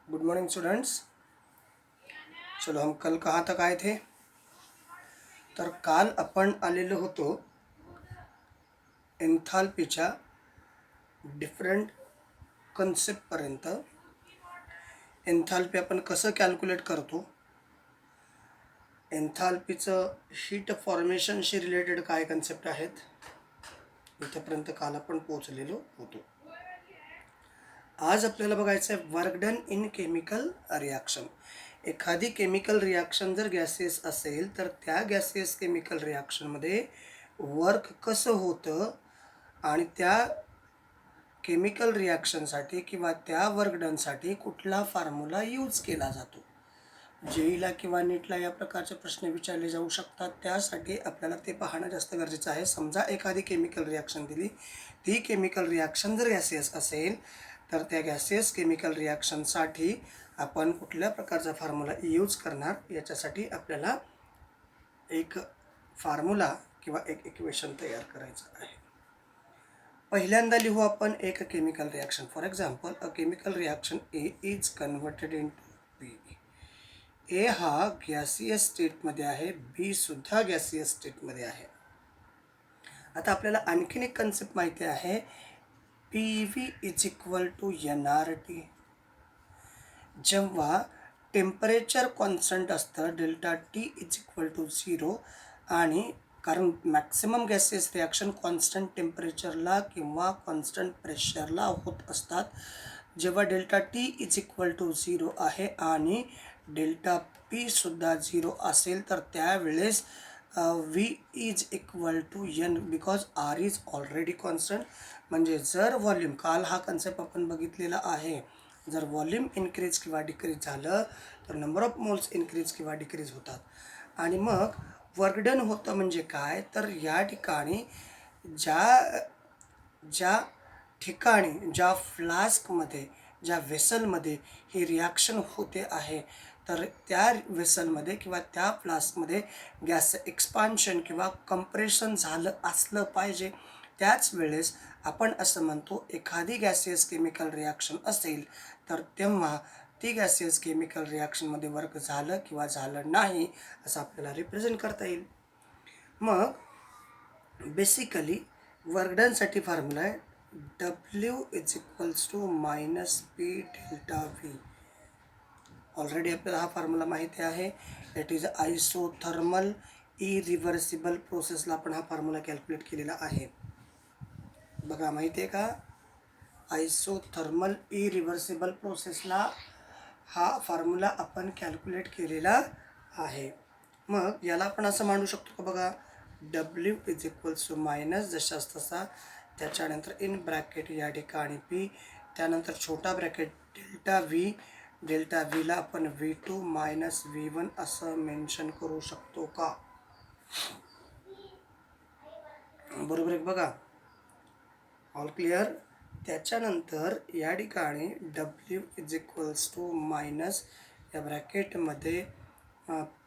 Good morning students. चलो हम कल कहाँ तक आए थे? तर काल आपण आलेलो होतो एन्थाल्पीच्या डिफरंट कन्सेप्टपर्यंत. एन्थाल्पी आपण कसं कॅल्क्युलेट करतो, एन्थाल्पीचं हीट फॉर्मेशनशी रिलेटेड काय कन्सेप्ट आहेत, इथेपर्यंत काल आपण पोहोचलेलो होतो. आज आपल्याला बघायचं आहे work done in chemical reaction. एखादी केमिकल रिॲक्शन जर गॅसियस असेल तर त्या गॅसियस केमिकल रिॲक्शनमध्ये वर्क कसं होतं आणि त्या केमिकल रिॲक्शनसाठी किंवा त्या वर्क डनसाठी कुठला फॉर्म्युला यूज केला जातो. जेईला किंवा नीटला या प्रकारचे प्रश्न विचारले जाऊ शकतात. त्यासाठी आपल्याला ते पाहणं जास्त गरजेचं आहे. समजा एखादी केमिकल रिॲक्शन दिली, ती केमिकल रिॲक्शन जर गॅसियस असेल तर त्या गॅसियस केमिकल रिॲक्शनसाठी आपण कुठल्या प्रकारचा फॉर्म्युला यूज करणार, याच्यासाठी आपल्याला एक फॉर्म्युला किंवा एक इक्वेशन तयार करायचं आहे. पहिल्यांदा लिहू आपण एक chemical reaction. For example, a chemical reaction A is converted into B. A हा गॅसियस स्टेटमध्ये आहे, बी सुद्धा गॅसियस स्टेटमध्ये आहे. आता आपल्याला आणखीन एक कन्सेप्ट माहिती आहे, P V is equal to N R T. जेव्हा टेम्परेचर कॉन्स्टंट असतं, delta T is equal to 0, आणि कारण मॅक्सिमम गॅसेस रिॲक्शन कॉन्स्टंट टेम्परेचरला किंवा कॉन्स्टंट प्रेशरला होत असतात. जेव्हा delta T is equal to 0 आहे आणि डेल्टा पी सुद्धा 0 असेल तर त्यावेळेस V is equal to N, because R is already constant. म्हणजे जर व्हॉल्यूम, काल हा कन्सेप्ट आपण बघितलेला आहे, जर व्हॉल्यूम इन्क्रीज किंवा डिक्रीज झालं तर नंबर ऑफ मोल्स इन्क्रीज किंवा डिक्रीज होतात. आणि मग वर्क डन होतं म्हणजे काय, तर या ठिकाणी ज्या ठिकाणी, ज्या फ्लास्कमध्ये, ज्या वेसलमध्ये ही रिॲक्शन होते आहे, तर त्या वेसलमध्ये किंवा त्या फ्लास्कमध्ये गॅस एक्सपान्शन किंवा कंप्रेशन झालं असलं पाहिजे. त्याच वेळेस आपण असं म्हणतो, एखादी गॅसियस केमिकल रिॲक्शन असेल तर तेव्हा ती गॅसियस केमिकल रिॲक्शनमध्ये वर्क झालं किंवा झालं नाही असं आपल्याला रिप्रेझेंट करता येईल. मग बेसिकली वर्क डनसाठी फॉर्म्युला आहे W is equals to minus P delta V. Already आपल्याला हा फॉर्म्युला माहिती आहे. इट इज आयसोथर्मल इरिव्हर्सिबल प्रोसेसला आपण हा फॉर्म्युला कॅल्क्युलेट केलेला आहे. बघा, माहिती आहे का, आयसोथर्मल इरिव्हर्सिबल प्रोसेसला हा फॉर्म्युला आपण कॅल्क्युलेट केलेला आहे. मग याला आपण असं मांडू शकतो का, बघा, W is equals to minus जशाच तसा, त्याच्यानंतर इन ब्रॅकेट या ठिकाणी पी, त्यानंतर छोटा ब्रॅकेट डेल्टा व्ही. डेल्टा व्हीला आपण V2 मायनस V1 असं मेन्शन करू शकतो का? बरोबर आहे बघा, ऑल क्लिअर. त्याच्यानंतर या ठिकाणी W is equals to minus या ब्रॅकेटमध्ये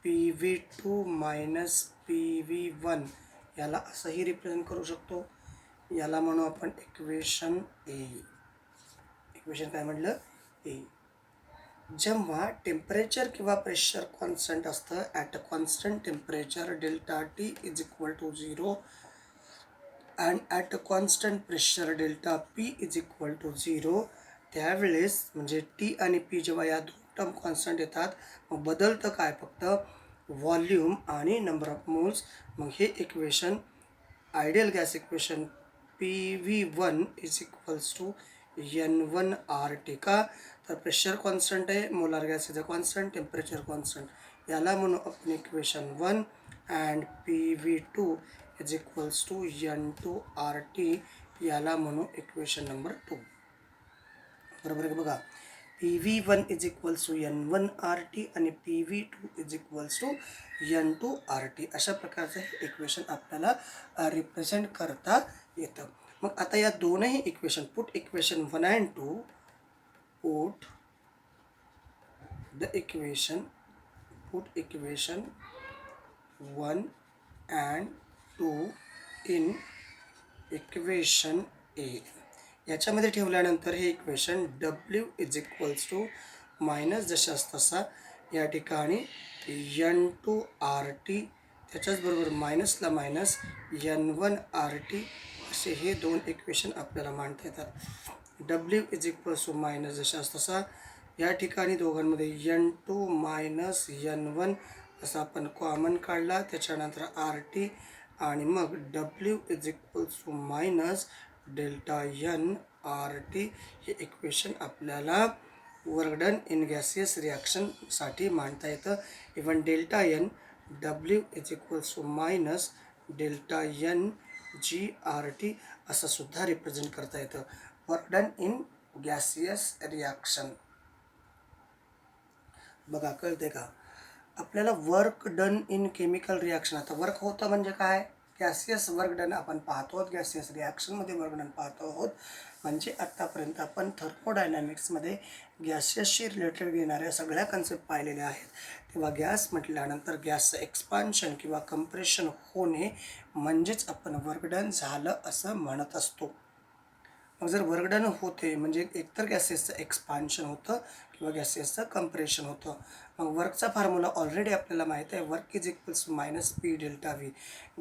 PV2 मायनस PV1 याला असंही रिप्रेझेंट करू शकतो. याला म्हणू आपण इक्वेशन ए. इक्वेशन काय म्हटलं? ए. जेव्हा टेम्परेचर किंवा प्रेशर कॉन्स्टंट असतं, at a constant temperature delta T is equal to 0 and at a constant pressure delta P is equal to 0, त्यावेळेस म्हणजे टी आणि पी जेव्हा या दोन टर्म कॉन्स्टंट येतात, मग बदलतं काय, फक्त व्हॉल्यूम आणि नंबर ऑफ मोल्स. मग हे equation ideal gas equation PV1 is equals to N1 RT. का, तर प्रेशर कॉन्स्टंट आहे, molar gas is a constant, temperature constant. याला म्हणू आपण equation 1 and PV2 is equals to N2 RT. याला म्हणू इक्वेशन नंबर 2. बरोबर आहे बघा, PV1 is equals to N1 RT आणि PV2 is equals to N2 RT. अशा प्रकारचं हे इक्वेशन आपल्याला रिप्रेझेंट करता येतं. मग आता या दोनही equation, put equation 1 and 2, put the equation, put equation 1 and 2 in equation A. याच्यामध्ये ठेवल्यानंतर हे equation W is equals to minus जशास तसा या ठिकाणी N2RT, त्याच्याचबरोबर मायनसला मायनस N1RT असे हे दोन इक्वेशन आपल्याला मांडता येतात. W is equals to minus जशास तसा या ठिकाणी दोघांमध्ये N2 मायनस N1 असा आपण कॉमन काढला, त्याच्यानंतर RT आणि मग W is equals to minus delta N RT हे इक्वेशन आपल्याला वर्क डन इन गॅसियस रिॲक्शनसाठी मांडता येतं. Even delta N W is equals to minus delta N GRT असं सुद्धा रिप्रेझेंट करता येतं work done in gaseous reaction. बघा कळते का आपल्याला work done in chemical reaction. आता वर्क होतं म्हणजे काय, गॅसियस वर्क डन आपण पाहतो आहोत, गॅसियस रिॲक्शनमध्ये वर्क डन पाहतो आहोत. म्हणजे आत्तापर्यंत आपण थर्मोडायनॅमिक्समध्ये गॅसियसशी रिलेटेड येणाऱ्या सगळ्या कन्सेप्ट पाहिलेल्या आहेत. तेव्हा गॅस म्हटल्यानंतर गॅसचं एक्सपान्शन किंवा कंप्रेशन होणे म्हणजेच आपण वर्क डन झालं असं म्हणत असतो. मग जर वर्क डन होते म्हणजे एकतर गॅसेसचं एक्सपान्शन होतं किंवा गॅसेसचं कंप्रेशन होतं. मग वर्कचा फॉर्म्युला ऑलरेडी आपल्याला माहीत आहे, work is equals to minus P delta V.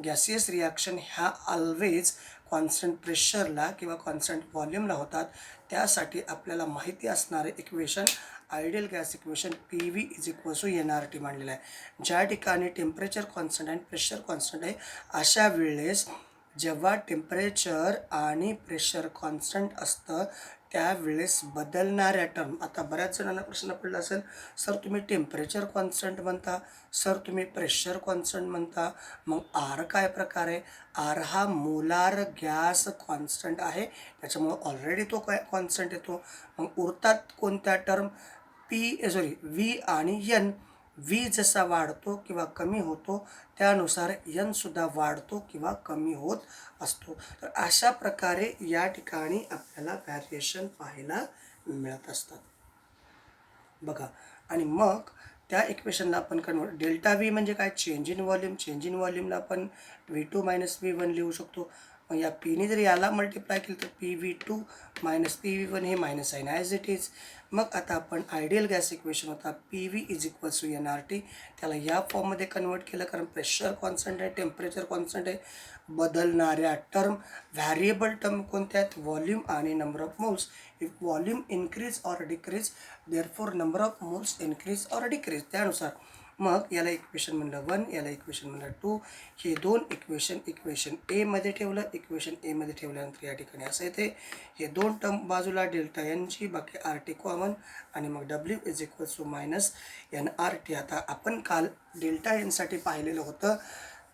Gaseous reaction ह्या ऑलवेज कॉन्स्टंट प्रेशरला किंवा कॉन्स्टंट व्हॉल्यूमला होतात. त्यासाठी आपल्याला माहिती असणारे equation ideal gas equation P V is equals to NRT मांडलेलं आहे. ज्या ठिकाणी टेम्परेचर कॉन्स्टंट आणि प्रेशर कॉन्स्टंट आहे अशा वेळेस जेव्हा टेम्परेचर आणि प्रेशर कॉन्स्टंट असतं त्यावेळेस बदलणाऱ्या टर्म. आता बऱ्याच जणांना प्रश्न पडला असेल, सर तुम्ही टेम्परेचर कॉन्स्टंट म्हणता, सर तुम्ही प्रेशर कॉन्स्टंट म्हणता, मग आर काय प्रकार आहे. आर हा मोलार गॅस कॉन्स्टंट आहे, त्याच्यामुळं ऑलरेडी तो काय कॉन्स्टंट येतो. मग उरतात कोणत्या टर्म, व्ही आणि एन. व्ही जसा वाढतो किंवा कमी होतो त्यानुसार एनसुद्धा वाढतो किंवा कमी होत असतो. तर अशा प्रकारे या ठिकाणी आपल्याला व्हॅरिएशन पाहायला मिळत असतात. बघा आणि मग त्या इक्वेशनला आपण कन्वर्ट, डेल्टा व्ही म्हणजे काय, change in volume. Change in व्हॉल्यूमला आपण V2 मायनस V1 लिहू शकतो. मग या पीने जर याला मल्टिप्लाय केलं तर PV2 मायनस PV1 हे मायनस आहे ॲज इट इज. मग आता आपण आयडियल गॅस इक्वेशन होता PV is equals to NRT, त्याला या फॉर्ममध्ये कन्वर्ट केलं कारण प्रेशर कॉन्स्टंट आहे, टेम्परेचर कॉन्स्टंट आहे. बदलणाऱ्या टर्म, व्हॅरिएबल टर्म कोणत्या आहेत, व्हॉल्यूम आणि number of moles. If volume increase or decrease therefore number of moles increase or decrease. त्यानुसार मग याला इक्वेशन म्हणलं 1, याला इक्वेशन म्हणलं 2. हे दोन इक्वेशन एमध्ये ठेवलं, इक्वेशन एमध्ये ठेवल्यानंतर या ठिकाणी असं येते. हे दोन टर्म बाजूला डेल्टा NG, बाकी RT कॉमन आणि मग W is equals to minus NRT. आता आपण काल डेल्टा Nसाठी पाहिलेलं होतं,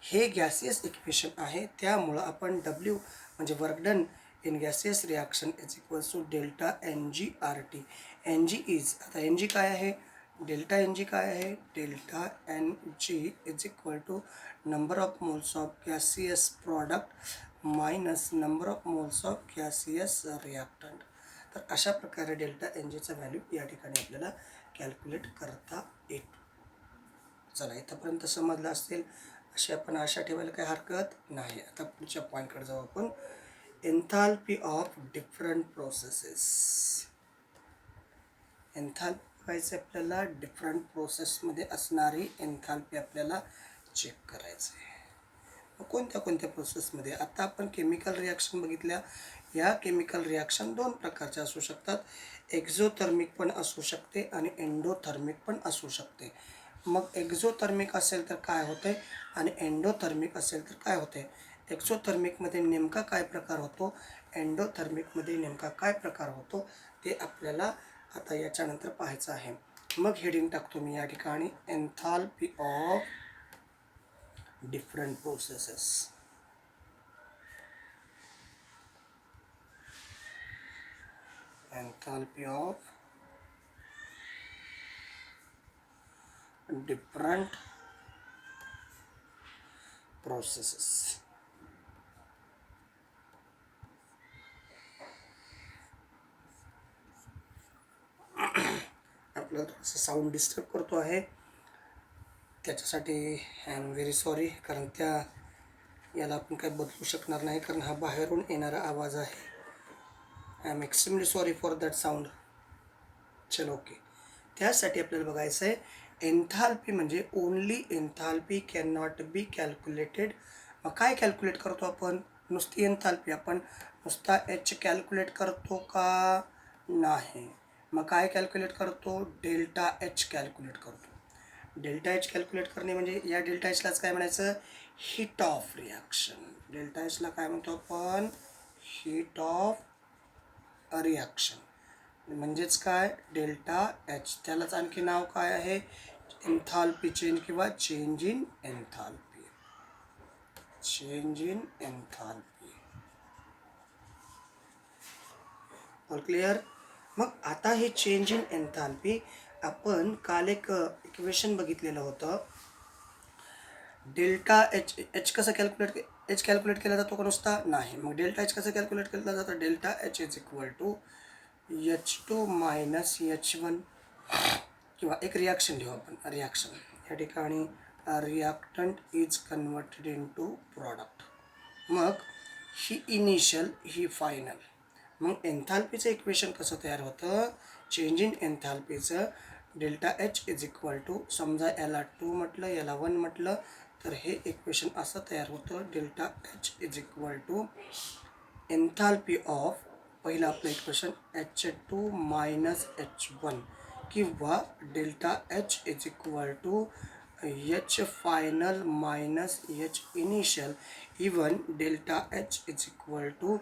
हे गॅसियस इक्वेशन आहे, त्यामुळं आपण W म्हणजे work done in gaseous reaction is equals to delta NGRT. NG is, आता NG काय आहे, डेल्टा NG काय आहे, delta NG is equal to number of moles of gaseous product minus number of moles of gaseous reactant. तर अशा प्रकारे delta NGचा value या ठिकाणी आपल्याला कॅल्क्युलेट करता येतो. चला इथंपर्यंत समजलं असेल अशी आपण आशा ठेवायला काही हरकत नाही. आता पुढच्या पॉईंटकडे जाऊ आपण, enthalpy of different processes. Enthalpy बघायचं आपल्याला, डिफरंट प्रोसेसमध्ये असणारी एन्थाल्पी आपल्याला चेक करायचं आहे. मग कोणत्या कोणत्या प्रोसेसमध्ये, आता आपण केमिकल रिॲक्शन बघितल्या. या केमिकल रिॲक्शन दोन प्रकारच्या असू शकतात, एक्झोथर्मिक पण असू शकते आणि एंडोथर्मिक पण असू शकते. मग एक्झोथर्मिक असेल तर काय होते आणि एंडोथर्मिक असेल तर काय होते. एक्झोथर्मिकमध्ये नेमका काय प्रकार होतो, एंडोथर्मिकमध्ये नेमका काय प्रकार होतो ते आपल्याला आता याच्यानंतर पाहायचं आहे. मग हेडिंग टाकतो मी या ठिकाणी, enthalpy of different processes. Enthalpy of different processes. आपल्याला थोडंसं साऊंड डिस्टर्ब करतो आहे, त्याच्यासाठी आय एम व्हेरी सॉरी. कारण याला आपण काही बदलू शकणार नाही कारण हा बाहेरून येणारा आवाज आहे. I am extremely sorry for that sound. चलो ओके. त्यासाठी आपल्याला बघायचं आहे एन्थाल्पी म्हणजे only enthalpy can not be calculated. मग काय कॅल्क्युलेट करतो आपण? नुसती एन्थाल्पी. आपण नुसता एच कॅल्क्युलेट करतो का? नाही. मग काय कॅल्क्युलेट करतो? डेल्टा एच कॅल्क्युलेट करतो. डेल्टा एच कॅल्क्युलेट करणे म्हणजे या डेल्टा एचलाच काय म्हणायचं? Heat of reaction. डेल्टा एचला काय म्हणतो आपण? Heat of reaction. म्हणजेच काय? Delta H. त्यालाच आणखी नाव काय आहे? एन्थाल्पी चेंज किंवा change in enthalpy. Change in enthalpy. All clear? मग आता हे चेंज इन एन्थाल्पी आपण काल एक इक्वेशन बघितलेलं होतं. डेल्टा एच कसं कॅल्क्युलेट केला जातो का नुसता? नाही. मग डेल्टा एच कसं कॅल्क्युलेट केला जातं? Delta H is equal to H2 minus H1 किंवा एक रिॲक्शन लिहू आपण. रिॲक्शन या ठिकाणी reactant is converted into product. मग ही इनिशियल, ही फायनल. मग एन्थाल्पीचं इक्वेशन कसं तयार होतं? चेंज इन एन्थाल्पीचं delta H is equal to, समजा याला 2 म्हटलं, याला 1 म्हटलं, तर हे इक्वेशन असं तयार होतं. Delta H is equal to enthalpy of, पहिलं आपलं इक्वेशन H2 मायनस H1 किंवा delta H is equal to H final minus H initial. Even delta H is equal to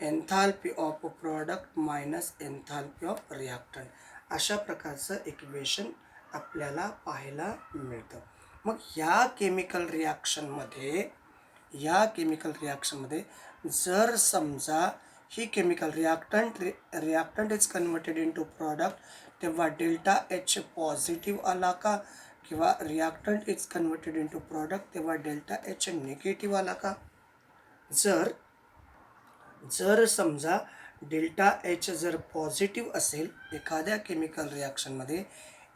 enthalpy of product minus enthalpy of reactant. अशा प्रकारचं equation आपल्याला पाहायला मिळतं. मग या केमिकल रिॲक्शनमध्ये जर समजा ही chemical reactant is converted into product, तेव्हा डेल्टा एच पॉझिटिव्ह आला का? किंवा reactant is converted into product तेव्हा डेल्टा एच निगेटिव्ह आला का? जर समजा डेल्टा एच जर पॉझिटिव्ह असेल एखाद्या केमिकल रिॲक्शनमध्ये,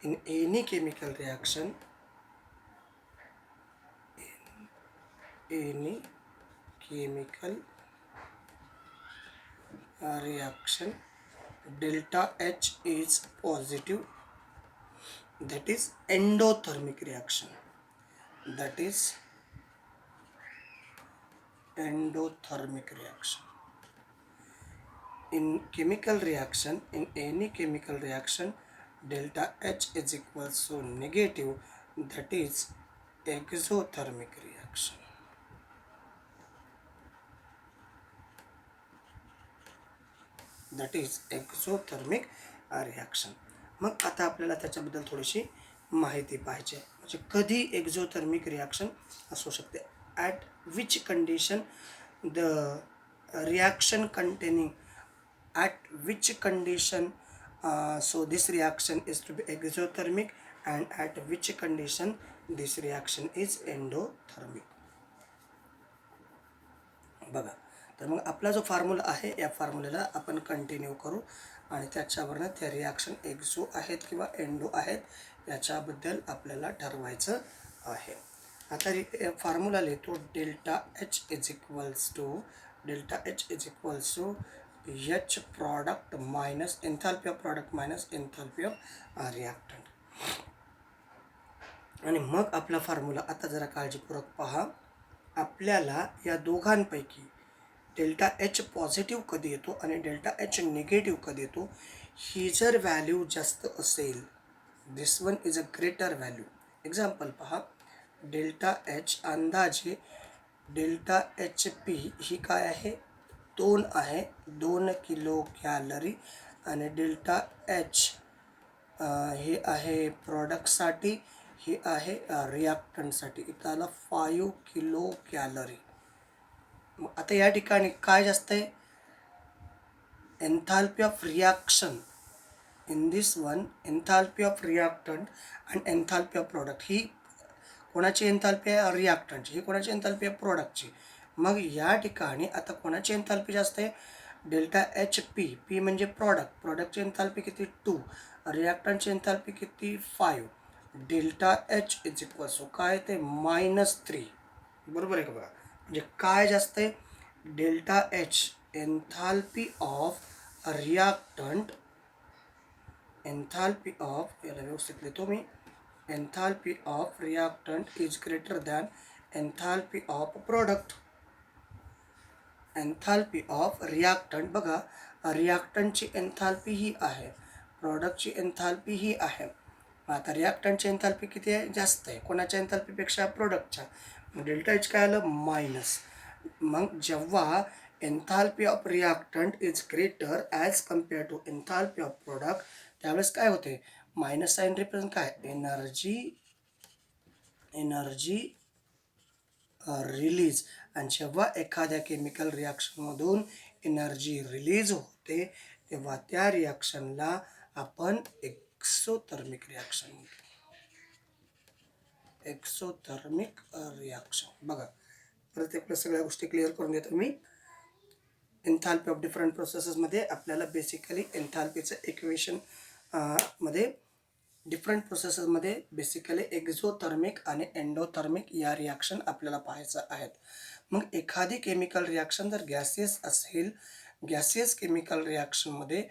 in any chemical reaction, reaction delta H is positive, that is endothermic reaction. In chemical reaction, in any chemical reaction, delta H is equals to negative, that is exothermic reaction. मग आता आपल्याला त्याच्याबद्दल थोडीशी माहिती पाहिजे. म्हणजे कधी एक्झोथर्मिक रिॲक्शन असू शकते? At which condition the reaction containing, at which condition so this reaction is to be exothermic and at which condition this reaction is endothermic. बघा, तर मग आपला जो फॉर्म्युला आहे या फॉर्म्युल्याला आपण कंटिन्यू करू आणि त्याच्यावरनं त्या रिॲक्शन एक्झो आहेत किंवा एंडो आहेत याच्याबद्दल आपल्याला ठरवायचं आहे. आता फॉर्म्युला लिहितो. Delta H is equals to H product minus enthalpy of product minus enthalpy of reactant. आणि मग आपला फॉर्म्युला आता जरा काळजीपूर्वक पहा. आपल्याला या दोघांपैकी डेल्टा एच पॉझिटिव्ह कधी येतो आणि डेल्टा एच निगेटिव्ह कधी येतो, ही जर व्हॅल्यू जास्त असेल, this one is a greater value. Example पहा. डेल्टा एच अंदाजे डेल्टा एच पी ही काय आहे? 2 आहे, 2 किलो कॅलरी. आणि डेल्टा एच हे आहे प्रॉडक्टसाठी, ही आहे रिॲक्टंटसाठी. इथं आला 5 किलो कॅलरी. मग आता या ठिकाणी काय जास्त आहे? Enthalpy of reaction. In this one enthalpy of reactant and enthalpy of product. ही कोणाची एन्थाल्पी आहे? रिॲक्टंटची. ही कोणाची एन्थाल्पी आहे? प्रॉडक्टची. मग या ठिकाणी आता कोणाची एन्थाल्पी जास्त आहे? Delta H P. पी म्हणजे प्रॉडक्टची एन्थाल्पी किती? 2. रिॲक्टंटची एन्थाल्पी किती? 5. Delta H is equals to काय ते? -3. बरोबर आहे का? बघा, म्हणजे काय जास्त आहे? Delta H enthalpy of reactant enthalpy of, याला व्यवस्थित लिहितो मी, enthalpy of reactant is greater than enthalpy of product. Enthalpy of reactant, बघा रिॲक्टंटची एन्थाल्पी ही आहे, प्रॉडक्टची एन्थाल्पी ही आहे. आता रिॲक्टंटची एन्थाल्पी किती आहे? जास्त आहे. कोणाच्या एन्थाल्पीपेक्षा? प्रोडक्टच्या. डेल्टा एच काय आलं? मायनस. मग जेव्हा enthalpy of reactant is greater as compare to enthalpy of product, त्यावेळेस काय होते? मायनस साईन रिप्रेझेंट काय? Energy release. आणि जेव्हा एखाद्या केमिकल रिॲक्शनमधून एनर्जी रिलीज होते तेव्हा त्या रिॲक्शनला आपण एक्सोथर्मिक रिॲक्शन म्हणतो. Exothermic reaction. बघा परत एकदा सगळ्या गोष्टी क्लिअर करून देतो मी. एन्थाल्पी ऑफ डिफरंट प्रोसेसेसमध्ये आपल्याला बेसिकली एन्थाल्पीचं इक्वेशन मध्ये डिफरंट प्रोसेसेसमध्ये बेसिकली एक्झोथर्मिक आणि एंडोथर्मिक या रिॲक्शन आपल्याला पाहायचं आहेत. मग एखादी केमिकल रिॲक्शन जर गॅसियस असेल, गॅसियस केमिकल रिॲक्शनमध्ये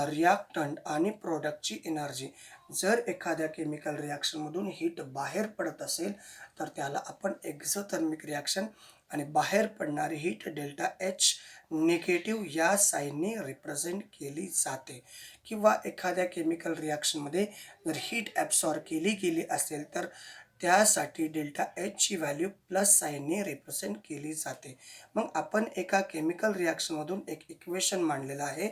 रिॲक्टंट आणि प्रोडक्टची एनर्जी जर एखाद्या केमिकल रिॲक्शनमधून हीट बाहेर पडत असेल तर त्याला आपण एक्झोथर्मिक रिॲक्शन, आणि बाहेर पडणारी हीट डेल्टा एच निगेटिव्ह या साईनने रिप्रेझेंट केली जाते. किंवा एखाद्या केमिकल रिॲक्शनमध्ये जर हीट ॲब्सॉर्ब केली गेली असेल तर त्यासाठी डेल्टा एचची व्हॅल्यू प्लस साईनने रिप्रेझेंट केली जाते. मग आपण एका केमिकल रिॲक्शनमधून एक इक्वेशन मांडलेलं आहे,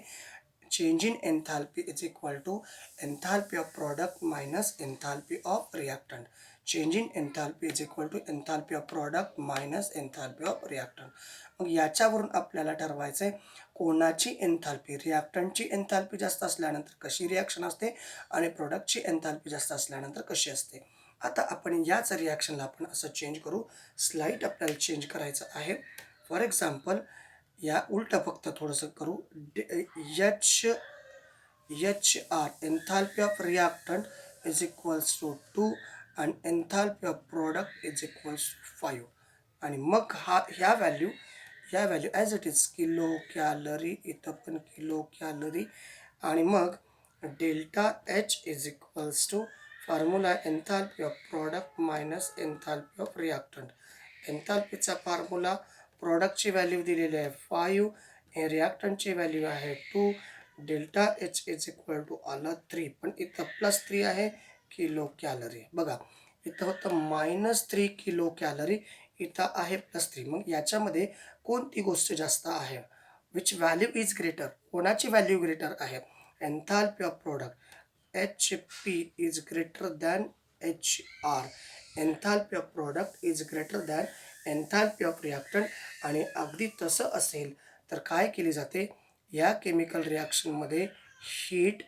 change in enthalpy is equal to enthalpy of product minus enthalpy of reactant. Change in enthalpy is equal to enthalpy of product minus enthalpy of reactant. मग याच्यावरून आपल्याला ठरवायचं आहे कोणाची एन्थाल्पी, रिॲक्टंटची एन्थाल्पी जास्त असल्यानंतर कशी रिॲक्शन असते आणि प्रोडक्टची एन्थाल्पी जास्त असल्यानंतर कशी असते. आता आपण याच रिॲक्शनला आपण असं चेंज करू. स्लाईट आपल्याला चेंज करायचं आहे. फॉर एक्झाम्पल या उलटं फक्त थोडंसं करू. H R enthalpy of reactant is equals to 2 आणि enthalpy of product is equals to 5. आणि मग ह्या value as it is kilo calorie, इथं पण किलो कॅलरी. आणि मग delta H is equals to formula enthalpy of product minus enthalpy of reactant. एन्थाल्पीचा formula, प्रॉडक्टची व्हॅल्यू दिलेली आहे 5, रिॲक्टंटची व्हॅल्यू आहे 2, delta H is equal to आलं 3, पण इथं +3 आहे, किलो कॅलरी. बघा इथं होतं -3 किलो कॅलरी, इथं आहे +3. मग याच्यामध्ये कोणती गोष्ट जास्त आहे? Which value is greater? कोणाची व्हॅल्यू ग्रेटर आहे? Enthalpy of product H P is greater than H R. Enthalpy of product is greater than enthalpy of reactant. आणि अगदी तसं असेल तर काय केली जाते? या केमिकल रिॲक्शनमध्ये हीट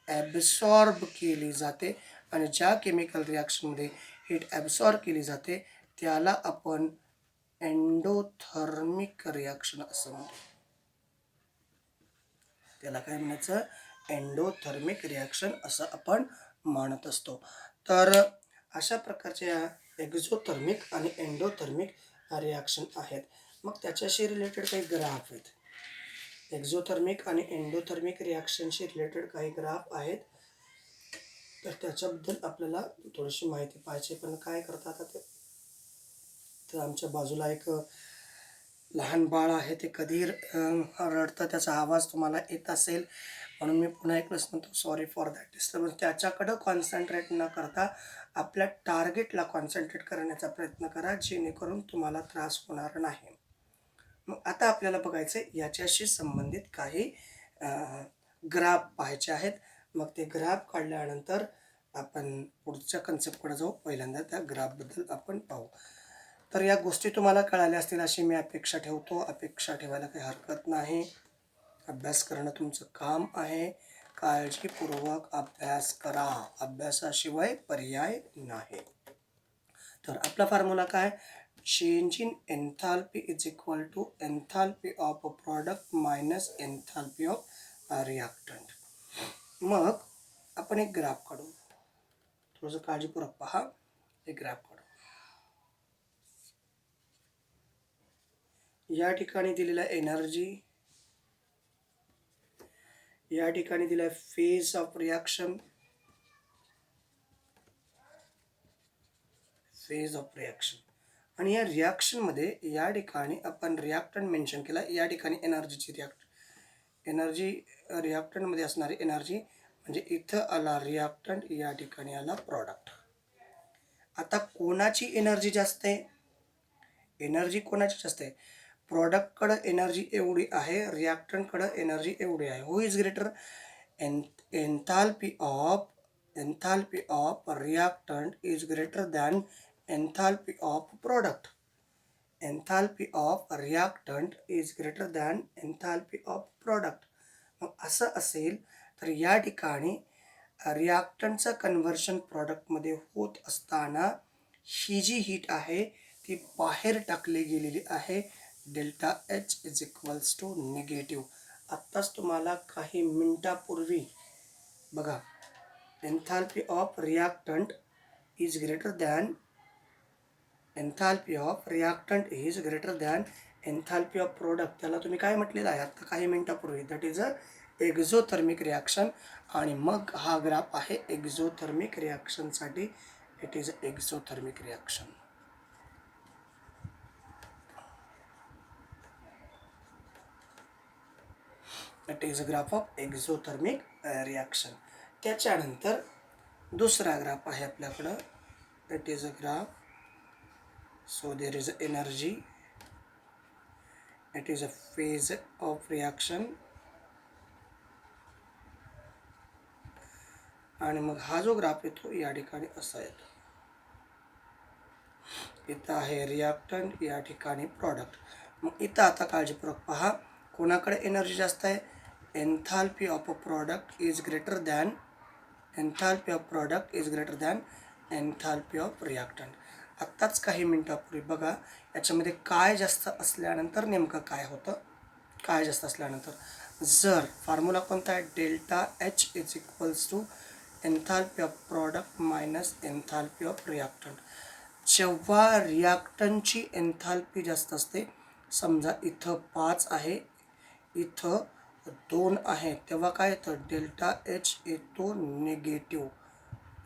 ॲब्सॉर्ब केली जाते आणि ज्या केमिकल रिॲक्शनमध्ये हीट ॲब्सॉर्ब केली जाते त्याला आपण एंडोथर्मिक रिॲक्शन असं म्हणतो. त्याला काय म्हणायचं? एंडोथर्मिक रिॲक्शन असं आपण म्हणत असतो. तर अशा प्रकारच्या एक्झोथर्मिक आणि एंडोथर्मिक रिॲक्शन आहेत. मग त्याच्याशी रिलेटेड काही ग्राफ आहेत. एक्झोथर्मिक आणि एंडोथर्मिक रिॲक्शनशी रिलेटेड काही ग्राफ आहेत. तर त्याच्याबद्दल आपल्याला थोडीशी माहिती पाहिजे. पण काय करतात ते, तर आमच्या बाजूला एक लहान बाळ आहे, ते कधी रडतं, त्याचा आवाज तुम्हाला येत असेल म्हणून मी पुन्हा एकच म्हणतो, सॉरी फॉर दॅट डिस्टर्बन्स. त्याच्याकडं कॉन्सन्ट्रेट न करता आपल्या टार्गेटला कॉन्सन्ट्रेट करण्याचा प्रयत्न करा, जेणेकरून तुम्हाला त्रास होणार नाही. मग आता आपल्याला बघायचं आहे याच्याशी संबंधित काही ग्राफ पाहायचे आहेत. मग ते ग्राफ काढल्यानंतर आपण पुढच्या कन्सेप्टकडे जाऊ. पहिल्यांदा त्या ग्राफबद्दल आपण पाहू. तर या गोष्टी तुम्हाला कळाल्या असतील अशी मी अपेक्षा ठेवतो. अपेक्षा ठेवायला काही हरकत नाही. अभ्यास करणं तुमचं काम आहे. काळजीपूर्वक अभ्यास करा. अभ्यासाशिवाय पर्याय नाही. तर आपला फॉर्म्युला काय? Change in enthalpy is equal to enthalpy of a product minus enthalpy of reactant. मग आपण एक ग्राफ काढू. थोडंसं काळजीपूर्वक पहा. एक ग्राफ काढू. या ठिकाणी दिलेला एनर्जी, या ठिकाणी दिलाय phase of reaction, phase of reaction. आणि या रिॲक्शनमध्ये या ठिकाणी आपण रिॲक्टंट मेन्शन केला. या ठिकाणी एनर्जीची एनर्जी रिॲक्टंटमध्ये असणारी एनर्जी म्हणजे इथं आला रिॲक्टंट, या ठिकाणी आला प्रॉडक्ट. आता कोणाची एनर्जी जास्त आहे? एनर्जी कोणाची जास्त आहे? प्रॉडक्टकडं एनर्जी एवढी आहे, रिॲक्टंटकडं एनर्जी एवढी आहे. Who is greater? Enthalpy of reactant is greater than enthalpy of product. Enthalpy of reactant is greater than enthalpy of product. मग असं असेल तर या ठिकाणी रिॲक्टंटचं कन्व्हर्शन प्रॉडक्टमध्ये होत असताना ही जी हीट आहे ती बाहेर टाकली गेलेली आहे. Delta H is equals to negative. आत्ताच तुम्हाला काही मिनटापूर्वी बघा, enthalpy of reactant is greater than enthalpy of reactant is greater than enthalpy of product. त्याला तुम्ही काय म्हटलेलं आहे आता काही मिनटापूर्वी? That is a exothermic reaction. आणि मग हा ग्राफ आहे एक्झोथर्मिक रिॲक्शनसाठी. It is a exothermic reaction. It is a graph of exothermic reaction. त्याच्यानंतर दुसरा ग्राफ आहे आपल्याकडं. It is a graph. So there is energy, it is a phase of reaction. आणि मग हा जो ग्राफ येतो या ठिकाणी असा येतो. इथं आहे रिॲक्टंट, या ठिकाणी प्रॉडक्ट. मग इथं आता काळजीपूर्वक पहा, कोणाकडे एनर्जी जास्त आहे? Enthalpy of a product is greater than enthalpy of product is greater than enthalpy of reactant. आत्ताच काही मिनटापूर्वी बघा, याच्यामध्ये काय जास्त असल्यानंतर नेमकं काय होतं? काय जास्त असल्यानंतर जर फॉर्म्युला कोणता आहे? Delta H is equals to enthalpy of product minus enthalpy of reactant. जेव्हा रिॲक्टंटची एन्थाल्पी जास्त असते, समजा इथं 5 आहे, इथं 2 आहे, तेव्हा काय येतं? डेल्टा एच येतो निगेटिव्ह.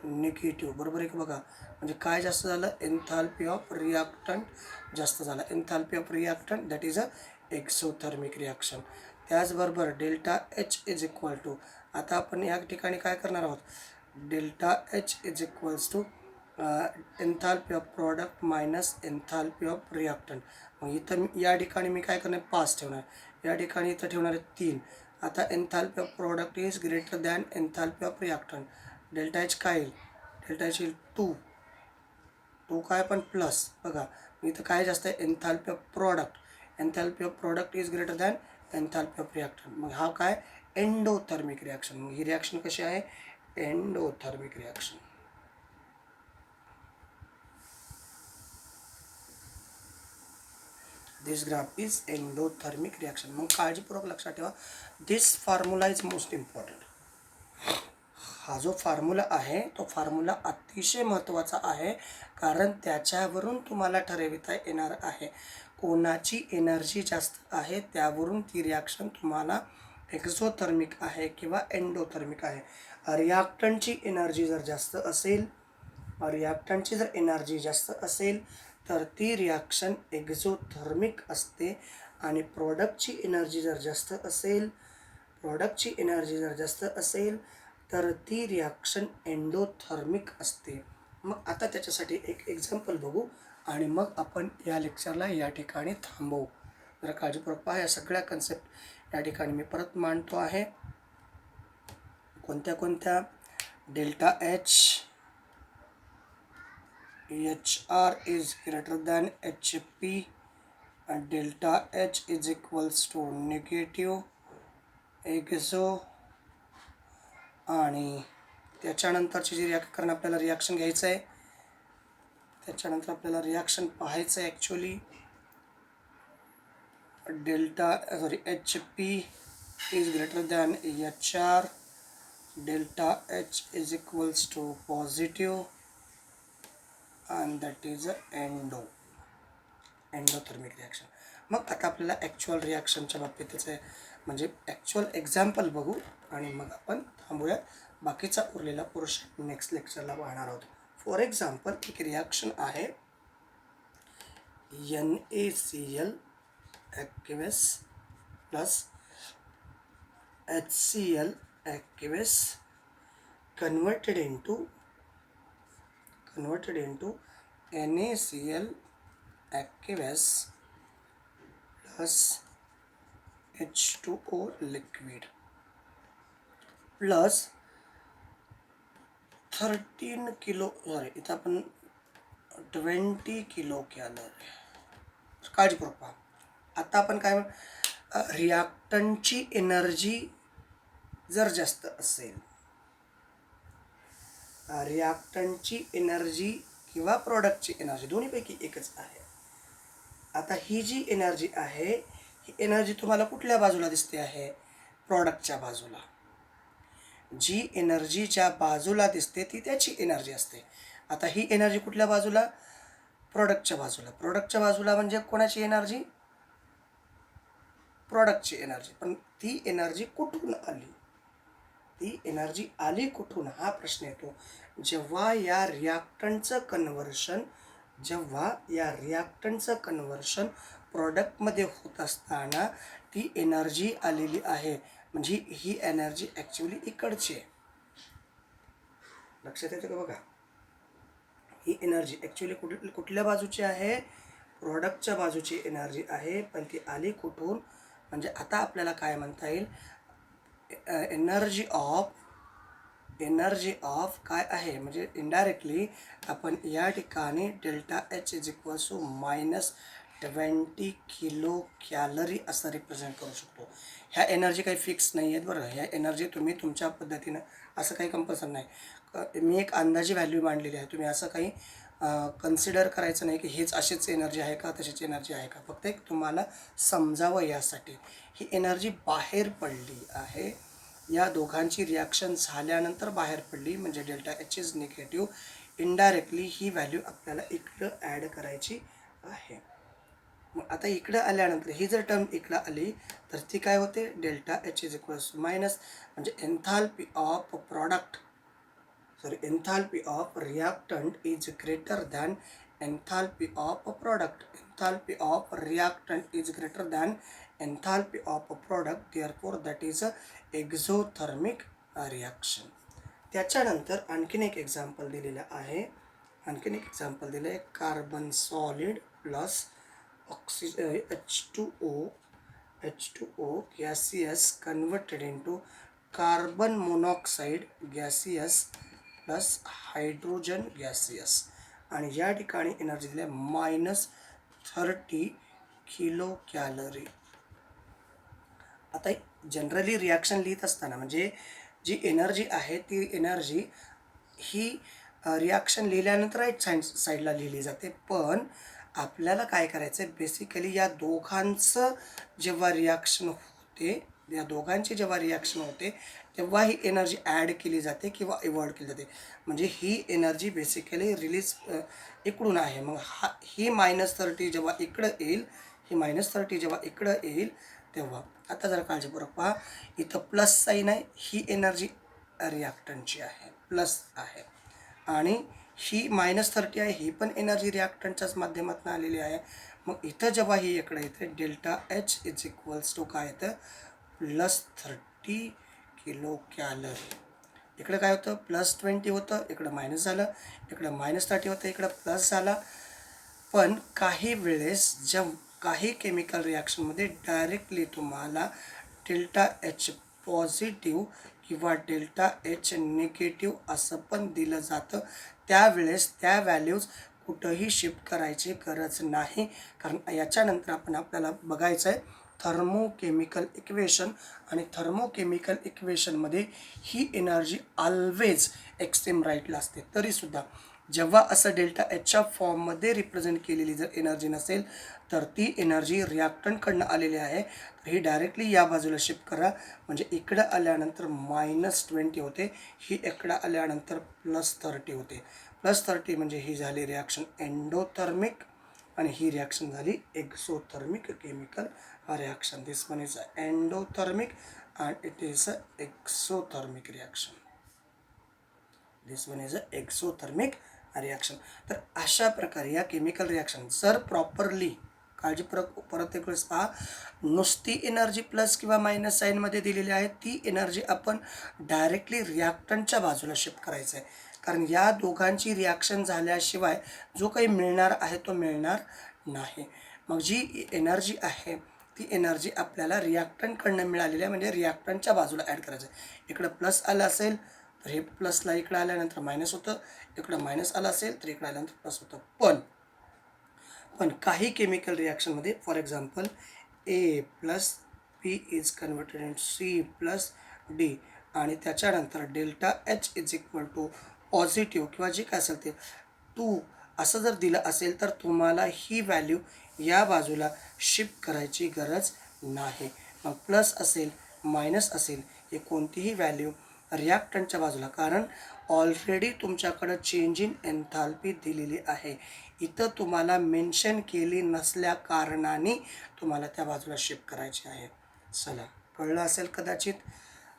बरोबर आहे की बघा. म्हणजे काय जास्त झालं? एन्थाल्पी ऑफ रिॲक्टंट जास्त झाला. Enthalpy of reactant that is a exothermic reaction. त्याचबरोबर delta H is equal to, आता आपण या ठिकाणी काय करणार आहोत? Delta H is equals to enthalpy of product minus enthalpy of reactant. मग इथं या ठिकाणी मी काय करणार? 5 ठेवणार. या ठिकाणी इथं ठेवणार आहे 3. आता enthalpy of product is greater than enthalpy of reactant. Delta H काय येईल? डेल्टा एच येईल 2 काय पण प्लस. बघा इथं काय जास्त आहे? Enthalpy of product. Enthalpy of product is greater than enthalpy of reactant. मग हा काय? Endothermic reaction. मग ही रिॲक्शन कशी आहे? Endothermic reaction. This graph is endothermic reaction. मग काळजीपूर्वक लक्षात ठेवा, दिस फॉर्म्युला इज मोस्ट इम्पॉर्टंट. हा जो फॉर्म्युला आहे तो फॉर्म्युला अतिशय महत्त्वाचा आहे, कारण त्याच्यावरून तुम्हाला ठरविता येणार आहे कोणाची एनर्जी जास्त आहे. त्यावरून ती रिॲक्शन तुम्हाला एक्झोथर्मिक आहे किंवा एंडोथर्मिक आहे. रिॲक्टंटची एनर्जी जर जास्त असेल, रिॲक्टंटची जर एनर्जी जास्त असेल तर ती रिॲक्शन एक्झोथर्मिक असते. आणि प्रॉडक्टची एनर्जी जर जास्त असेल, तर ती रिॲक्शन एंडोथर्मिक असते. मग आता त्याच्यासाठी एक एक्झाम्पल बघू आणि मग आपण या लेक्चरला या ठिकाणी थांबवू. जरा काळजीपूर्वक पहा, या सगळ्या कन्सेप्ट या ठिकाणी मी परत मांडतो आहे. कोणत्या? Delta H, H R is greater than H P, delta H is equals to negative exo. आणि त्याच्यानंतरची जी कारण आपल्याला रिॲक्शन घ्यायचं आहे, त्याच्यानंतर आपल्याला रिॲक्शन पाहायचं आहे actually. H P is greater than H R, delta H is equals to positive, and that is endothermic reaction. मग आता आपल्याला ॲक्च्युअल रिॲक्शनच्या बाबतीत त्याचं म्हणजे ॲक्च्युअल एक्झाम्पल बघू आणि मग आपण थांबूयात. बाकीचा उरलेला पोर्शन नेक्स्ट लेक्चरला पाहणार आहोत. फॉर एक्झाम्पल एक रिॲक्शन आहे NaCl aqueous plus HCl aqueous converted into NaCl aqueous plus H2O liquid plus 13 kilo इथं आपण 20 किलो कॅलरी. काळजीपूर्वक पहा. आता आपण काय रिॲक्टंटची एनर्जी जर जास्त असेल, रिॲक्टंटची एनर्जी किंवा प्रॉडक्टची एनर्जी दोन्हीपैकी एकच आहे. आता ही जी एनर्जी आहे ही एनर्जी तुम्हाला कुठल्या बाजूला दिसते आहे? प्रॉडक्टच्या बाजूला. जी एनर्जी ज्या बाजूला दिसते ती त्याची एनर्जी असते. आता ही एनर्जी कुठल्या बाजूला? प्रॉडक्टच्या बाजूला. प्रॉडक्टच्या बाजूला म्हणजे कोणाची एनर्जी? प्रॉडक्टची एनर्जी. पण ती एनर्जी कुठून आली? ती एनर्जी आली कुठून हा प्रश्न येतो. जेव्हा या रिॲक्टंटचं कन्व्हर्शन प्रॉडक्टमध्ये होत असताना ती एनर्जी आलेली आहे. म्हणजे ही एनर्जी ॲक्च्युली इकडची आहे. लक्षात येतं का बघा? ही एनर्जी ॲक्च्युली कुठल्या बाजूची आहे? प्रॉडक्टच्या बाजूची एनर्जी आहे. पण ती आली कुठून? म्हणजे आता आपल्याला काय म्हणता येईल? एनर्जी ऑफ काय आहे? म्हणजे इनडायरेक्टली आपण या ठिकाणी delta H is equals to -20 kilo calorie असं रिप्रेझेंट करू शकतो. ह्या एनर्जी काही फिक्स नाही आहेत बरं. ह्या एनर्जी तुम्ही तुमच्या पद्धतीनं, असं काही कंपल्सरी नाही. मी एक अंदाजी व्हॅल्यू मांडलेली आहे. तुम्ही असं काही कन्सिडर करायचं नाही की हेच अशीच एनर्जी आहे का तशीच एनर्जी आहे का. फक्त एक तुम्हाला समजावं यासाठी ही एनर्जी बाहेर पडली आहे. या दोघांची रिॲक्शन झाल्यानंतर बाहेर पडली म्हणजे delta H is negative. Indirectly he value आपल्याला इकडं ॲड करायची आहे. मग आता इकडं आल्यानंतर ही जर टर्म इकडं आली तर ती काय होते? Delta H is equals minus म्हणजे enthalpy of reactant is greater than enthalpy of product. Enthalpy of reactant is greater than enthalpy of product. Therefore that is exothermic reaction. त्याच्यानंतर आणखीन एक एक्झाम्पल दिलेलं आहे. Carbon solid plus H2O gaseous converted into carbon monoxide gaseous plus hydrogen gaseous. आणि या ठिकाणी energy दिली -30 kilo calorie. आता जनरली रिॲक्शन लिहित असताना म्हणजे जी एनर्जी आहे ती एनर्जी ही रिॲक्शन लिहिल्यानंतर राईट साईडला लिहिली जाते. पण आपल्याला काय करायचं आहे? बेसिकली या दोघांची जेव्हा रिॲक्शन होते तेव्हा ही एनर्जी ॲड केली जाते किंवा इव्हॉल्व केली जाते. म्हणजे ही एनर्जी बेसिकली रिलीज इकडून आहे. मग ही -30 जेव्हा इकडं येईल तेव्हा आता जरा काळजीपूर्वक पहा. इथं प्लस साईन आहे. ही एनर्जी रिॲक्टंटची आहे, प्लस आहे. आणि ही -30 आहे, ही पण एनर्जी रिॲक्टंटच्याच माध्यमातून आलेली आहे. मग इथं जेव्हा ही इकडे येते delta H is equals to काय येतं? +30 किलो कॅलरी. इकडं काय होतं? +20 होतं, इकडं मायनस झालं. इकडं -30 होतं, इकडं प्लस झाला. पण काही वेळेस काही केमिकल रिॲक्शनमध्ये डायरेक्टली तुम्हाला डेल्टा H पॉझिटिव्ह किंवा डेल्टा H निगेटिव्ह असं पण दिलं जातं. त्यावेळेस त्या व्हॅल्यूज कुठंही शिफ्ट करायची गरज नाही. कारण याच्यानंतर आपल्याला बघायचं आहे थर्मोकेमिकल इक्वेशन. आणि थर्मोकेमिकल इक्वेशनमध्ये ही एनर्जी ऑलवेज एक्स्ट्रीम राईटला असते. तरीसुद्धा जेव्हा असं डेल्टा Hच्या फॉर्ममध्ये रिप्रेझेंट केलेली जर एनर्जी नसेल तर ती एनर्जी रिॲक्टंटकडनं आलेली आहे. तर ही डायरेक्टली या बाजूला शिफ्ट करा. म्हणजे इकडं आल्यानंतर -20 होते, ही इकडं आल्यानंतर +30 होते. +30 म्हणजे ही झाली रिॲक्शन एंडोथर्मिक. आणि ही रिॲक्शन झाली exothermic chemical reaction. This one is endothermic and it is a exothermic reaction. This one is a exothermic reaction. तर अशा प्रकारे या केमिकल रिॲक्शन जर प्रॉपरली परत एक वेळेस पहा, नुसती एनर्जी प्लस किंवा मायनस साईनमध्ये दिलेली आहे, ती एनर्जी आपण डायरेक्टली रिॲक्टंटच्या बाजूला शिफ्ट करायचं आहे. कारण या दोघांची रिॲक्शन झाल्याशिवाय जो काही मिळणार आहे तो मिळणार नाही. मग जी एनर्जी आहे ती एनर्जी आपल्याला रिॲक्टंटकडनं मिळालेली आहे, म्हणजे रिॲक्टंटच्या बाजूला ॲड करायचं आहे. इकडं प्लस आलं असेल तर हे प्लसला इकडं आल्यानंतर मायनस होतं, इकडं मायनस आलं असेल तर इकडं आल्यानंतर प्लस होतं. पण काही केमिकल रिॲक्शनमध्ये for example A plus P is converted in C plus D आणि त्याच्यानंतर delta H is equal to positive किंवा जे काय असेल ते 2 असं जर दिलं असेल तर तुम्हाला ही व्हॅल्यू या बाजूला शिफ्ट करायची गरज नाही. मग प्लस असेल मायनस असेल हे कोणतीही व्हॅल्यू रिॲक्टंटच्या बाजूला, कारण ऑलरेडी तुमच्याकडं चेंज इन एन्थाल्पी दिलेली आहे. इथं तुम्हाला मेन्शन केली नसल्या कारणाने तुम्हाला त्या बाजूला शिफ्ट करायची आहे. चला, कळलं असेल कदाचित.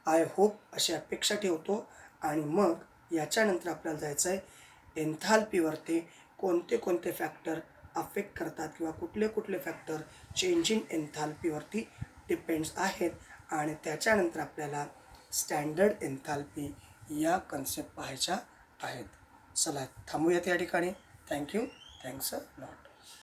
आय होप अशी अपेक्षा ठेवतो. आणि मग याच्यानंतर आपल्याला जायचं आहे एन्थाल्पीवरती कोणते कोणते फॅक्टर अफेक्ट करतात किंवा कुठले कुठले फॅक्टर चेंज इन एन्थाल्पीवरती डिपेंड्स आहेत, आणि त्याच्यानंतर आपल्याला स्टँडर्ड एन्थाल्पी या कन्सेप्ट पाहायच्या आहेत. चला थांबूयात या ठिकाणी. थँक्यू. Thanks a lot.